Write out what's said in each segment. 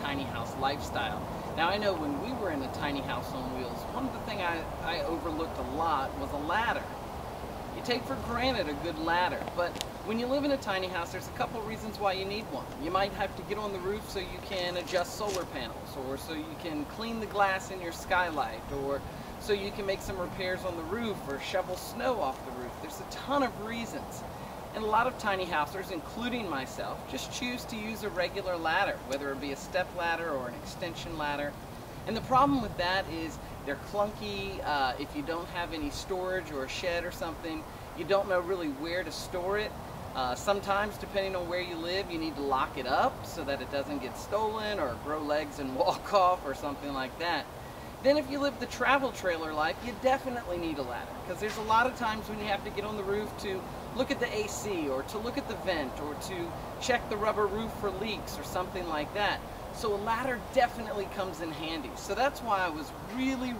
tiny house lifestyle. Now, I know when we were in a tiny house on wheels, one of the things I overlooked a lot was a ladder. You take for granted a good ladder, but when you live in a tiny house, there's a couple reasons why you need one. You might have to get on the roof so you can adjust solar panels, or so you can clean the glass in your skylight, or so you can make some repairs on the roof or shovel snow off the roof. There's a ton of reasons. And a lot of tiny housers, including myself, just choose to use a regular ladder, whether it be a step ladder or an extension ladder. And the problem with that is they're clunky. If you don't have any storage or a shed or something, you don't know really where to store it. Sometimes, depending on where you live, you need to lock it up so that it doesn't get stolen or grow legs and walk off or something like that. Then if you live the travel trailer life, you definitely need a ladder, because there's a lot of times when you have to get on the roof to look at the AC or to look at the vent or to check the rubber roof for leaks or something like that. So a ladder definitely comes in handy. So that's why I was really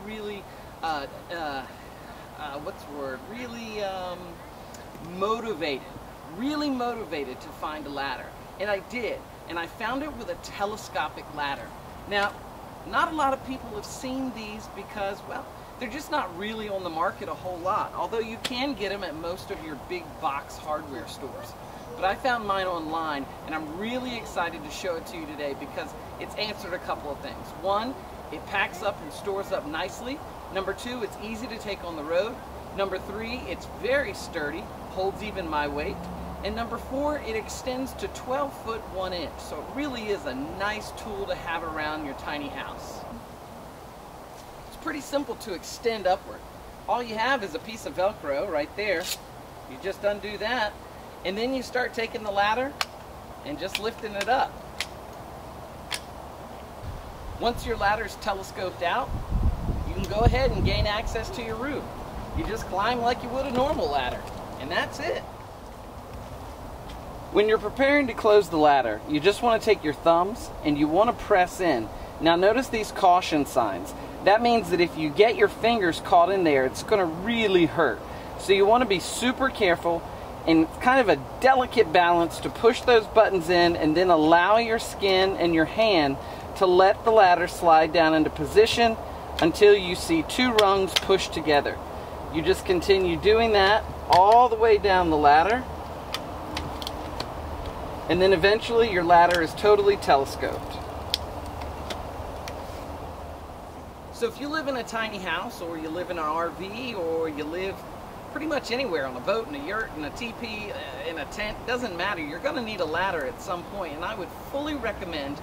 motivated to find a ladder. And I did. And I found it with a telescopic ladder. Now, not a lot of people have seen these because, well, they're just not really on the market a whole lot, although you can get them at most of your big box hardware stores. But I found mine online, and I'm really excited to show it to you today because it's answered a couple of things. One, it packs up and stores up nicely. Number two, it's easy to take on the road. Number three, it's very sturdy, holds even my weight. And number four, it extends to 12 foot 1 inch. So it really is a nice tool to have around your tiny house. It's pretty simple to extend upward. All you have is a piece of Velcro right there. You just undo that, and then you start taking the ladder and just lifting it up. Once your ladder's telescoped out, you can go ahead and gain access to your roof. You just climb like you would a normal ladder, and that's it. When you're preparing to close the ladder, you just want to take your thumbs and you want to press in. Now notice these caution signs. That means that if you get your fingers caught in there, it's going to really hurt. So you want to be super careful, and it's kind of a delicate balance to push those buttons in and then allow your skin and your hand to let the ladder slide down into position until you see 2 rungs pushed together. You just continue doing that all the way down the ladder, and then eventually your ladder is totally telescoped. So if you live in a tiny house, or you live in an RV, or you live pretty much anywhere, on a boat, in a yurt, in a teepee, in a tent, doesn't matter, you're going to need a ladder at some point. And I would fully recommend,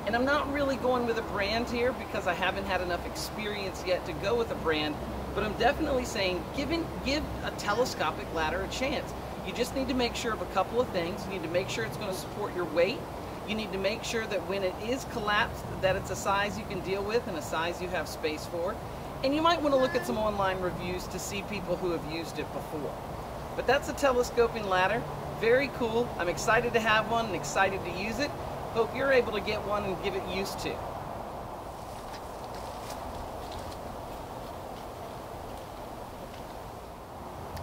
and I'm not really going with a brand here because I haven't had enough experience yet to go with a brand, but I'm definitely saying give a telescopic ladder a chance. You just need to make sure of a couple of things. You need to make sure it's going to support your weight. You need to make sure that when it is collapsed, that it's a size you can deal with and a size you have space for. And you might want to look at some online reviews to see people who have used it before. But that's a telescoping ladder. Very cool. I'm excited to have one and excited to use it. Hope you're able to get one and give it use to.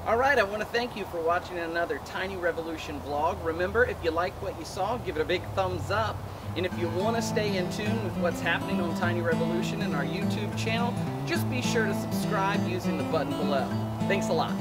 Alright, I want to thank you for watching another Tiny Revolution vlog. Remember, if you like what you saw, give it a big thumbs up. And if you want to stay in tune with what's happening on Tiny Revolution and our YouTube channel, just be sure to subscribe using the button below. Thanks a lot.